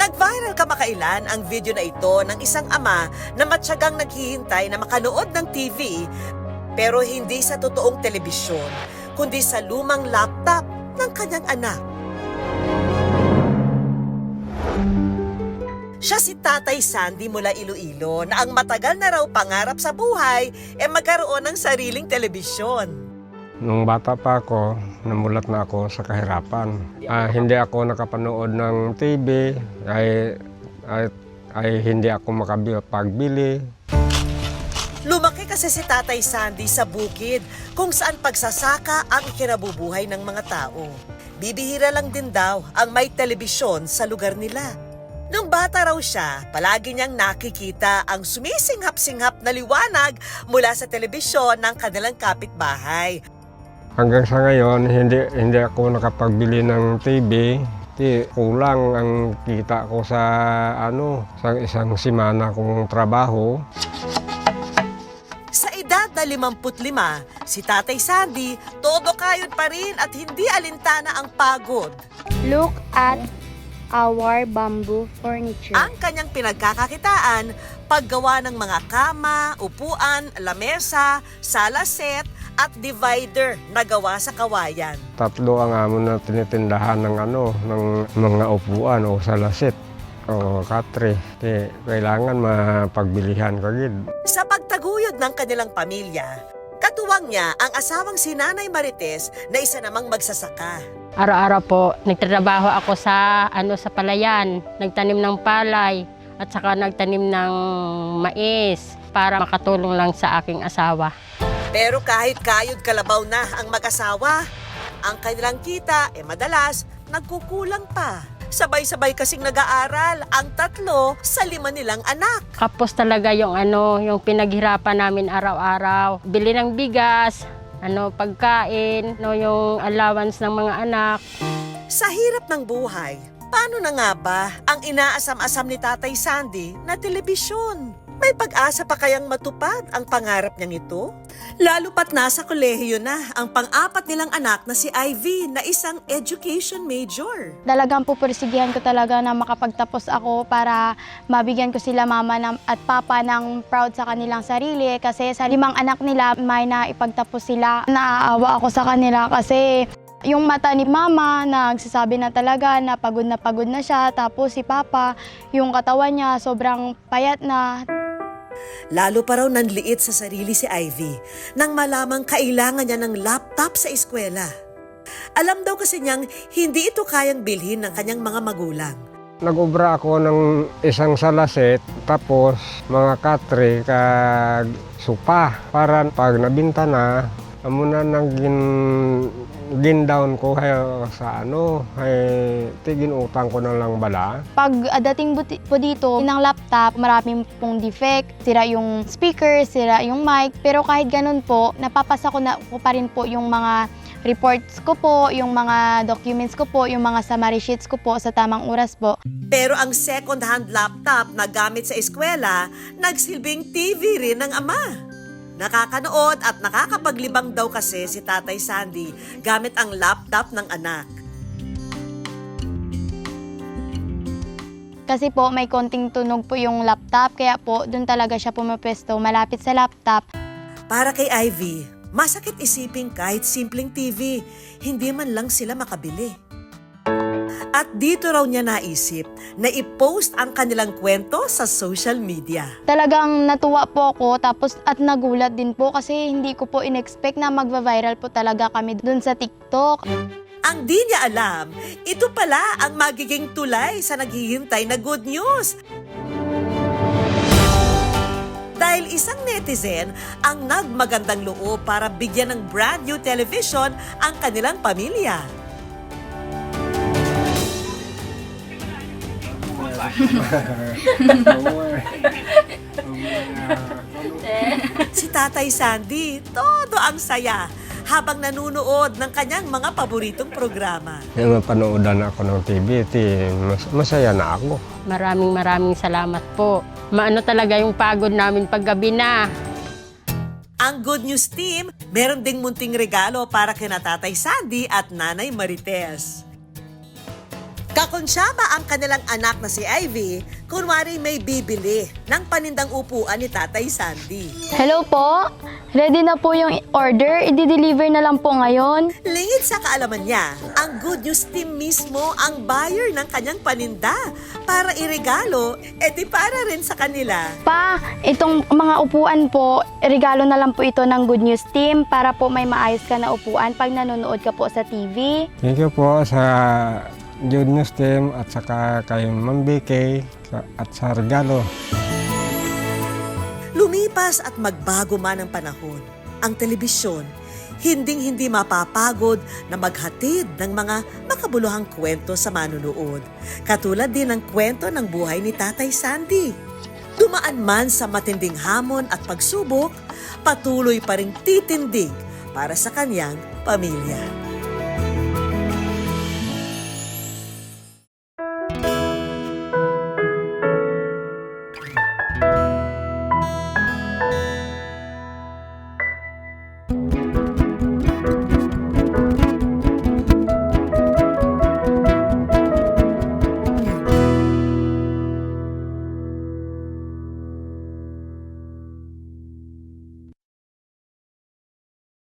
Nag-viral kamakailan ang video na ito ng isang ama na matyagang naghihintay na makanood ng TV pero hindi sa totoong telebisyon, kundi sa lumang laptop ng kanyang anak. Siya si Tatay Sandy mula Iloilo na ang matagal na raw pangarap sa buhay magkaroon ng sariling telebisyon. Nung bata pa ako, namulat na ako sa kahirapan. Hindi ako nakapanood ng TV, ay hindi ako makapagbili. Lumaki kasi si Tatay Sandy sa bukid kung saan pagsasaka ang kinabubuhay ng mga tao. Bibihira lang din daw ang may telebisyon sa lugar nila. Nung bata raw siya, palagi niyang nakikita ang sumisinghap-singhap na liwanag mula sa telebisyon ng kanilang kapitbahay. Hanggang sa ngayon, hindi ako nakapagbili ng TV. Kulang ang kita ko sa isang semana kong trabaho. Sa edad na 55, si Tatay Sandy, todo kayod pa rin at hindi alintana ang pagod. Look at our bamboo furniture. Ang kanyang pinagkakakitaan, paggawa ng mga kama, upuan, lamesa, sala set, at divider na gawa sa kawayan. Tatlo ang amon na tinitindahan ng mga upuan o salasit o katre. Kailangan mapagbilihan ko gid. Sa pagtaguyod ng kanilang pamilya, katuwang niya ang asawang si Nanay Marites na isa namang magsasaka. Araw-araw po, nagtatrabaho ako sa palayan, nagtanim ng palay at saka nagtanim ng mais para makatulong lang sa aking asawa. Pero kahit kayod kalabaw na ang mag-asawa, ang kanilang kita madalas nagkukulang pa. Sabay-sabay kasing nag-aaral ang tatlo sa 5 nilang anak. Kapos talaga yung pinaghirapan namin araw-araw. Bili ng bigas, pagkain, yung allowance ng mga anak. Sa hirap ng buhay, paano na nga ba ang inaasam-asam ni Tatay Sandy na telebisyon? May pag-asa pa kayang matupad ang pangarap niyang ito? Lalo pat nasa kolehiyo na ang pang-4 nilang anak na si Ivy na isang education major. Talagang pupursigihan ko talaga na makapagtapos ako para mabigyan ko sila mama at papa ng proud sa kanilang sarili kasi sa 5 anak nila may naipagtapos sila. Naaawa ako sa kanila kasi yung mata ni mama nagsasabi na talaga na pagod na siya, tapos si papa yung katawan niya sobrang payat na. Lalo pa raw nanliit sa sarili si Ivy nang malamang kailangan niya ng laptop sa eskwela. Alam daw kasi niyang hindi ito kayang bilhin ng kanyang mga magulang. Nag-ubra ako ng isang salaset, tapos mga katre kag supa para pag nabinta na, amo na gin-down ko sa tigin utang ko na lang bala. Pag dating po dito ng laptop, maraming pong defect, sira yung speaker, sira yung mic, pero kahit ganun po, napapasa ko pa rin po yung mga reports ko po, yung mga documents ko po, yung mga summary sheets ko po sa tamang oras po. Pero ang second-hand laptop na gamit sa eskwela, nagsilbing TV rin ng ama. Nakakanood at nakakapaglibang daw kasi si Tatay Sandy gamit ang laptop ng anak. Kasi po may konting tunog po yung laptop, kaya po doon talaga siya pumapesto malapit sa laptop. Para kay Ivy, masakit isipin kahit simpleng TV, hindi man lang sila makabili. At dito raw niya naisip na i-post ang kanilang kwento sa social media. Talagang natuwa po ako at nagulat din po kasi hindi ko po in-expect na magva-viral po talaga kami dun sa TikTok. Ang di niya alam, ito pala ang magiging tulay sa naghihintay na good news. Dahil isang netizen ang nagmagandang loob para bigyan ng brand new television ang kanilang pamilya. Si Tatay Sandy, todo ang saya habang nanunood ng kanyang mga paboritong programa. Yung mapanoodan ako ng TV, masaya na ako. Maraming salamat po. Maano talaga yung pagod namin paggabi na. Ang Good News Team, meron ding munting regalo para kina Tatay Sandy at Nanay Marites. Kakonsyaba ang kanilang anak na si Ivy, kunwari may bibili ng panindang upuan ni Tatay Sandy. Hello po, ready na po yung order, i-deliver na lang po ngayon. Lingid sa kaalaman niya, ang Good News team mismo ang buyer ng kanyang paninda para iregalo, edi para rin sa kanila. Pa, itong mga upuan po, regalo na lang po ito ng Good News Team para po may maayos ka na upuan pag nanonood ka po sa TV. Thank you po sa Good News Team at saka kay Ma'am Vicky at sa regalo. Lumipas at magbago man ang panahon, ang telebisyon, hinding-hindi mapapagod na maghatid ng mga makabuluhang kwento sa manunood. Katulad din ng kwento ng buhay ni Tatay Sandy. Dumaan man sa matinding hamon at pagsubok, patuloy pa ring titindig para sa kanyang pamilya.